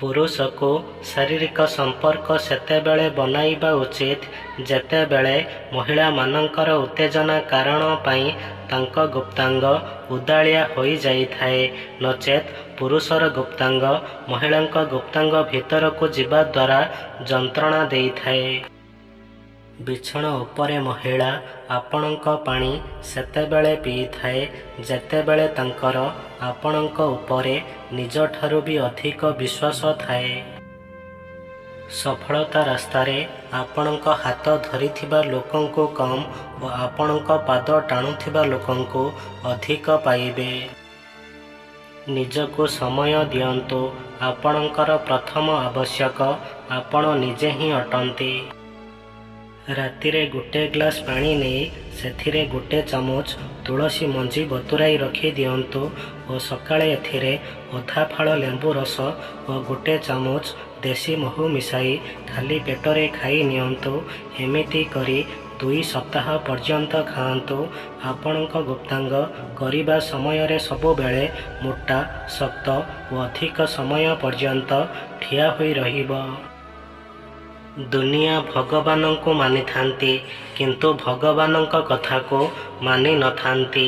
पुरुष को शारीरिक संपर्क सेतेबेले बनाइबा उचित जेतेबेले महिला मानकर उत्तेजना कारण पाई तांको गुप्तांग उदालिया होई जाइथाए नचेत पुरुषर गुप्तांग महिलांक गुप्तांग भीतर को जीवा द्वारा जंत्रणा देइथाए। बिछण उपरे महिला आपणक पानी सेतेबेले पीइथाए जेतेबेले तांकर आपणक उपरे निज ठारू भी अधिक विश्वास थाए। सफलता रास्तारे आपणक हाथ धरिथिबा लोकंको कम और आपणक पाद टाणुथिबा लोकंको अधिक पाइबे। निजको समय दियंतु आपणकर प्रथम आवश्यक आपण निजे ही अटंती। रातिरे गोटे ग्लास पानी नहीं सेथिरे गोटे चामच तुलसी मंजी बतुराई रखी दियंतु और सकाळे एथिरे अधा फाळ लेंबू रस और गोटे चामच देसी महू मिसाई खाली पेटरे खाई नियंतु। एमिति करी 2 सप्ताह पर्यंत खाआंतु। आपणक गुप्तांग करिबा समय रे सबु बेले मोटा शक्त और अधिक समय पर्यंत ठिया होई रहिबो। दुनिया भगवान को मानि थांती किंतु भगवान कथा को मानि न थांती।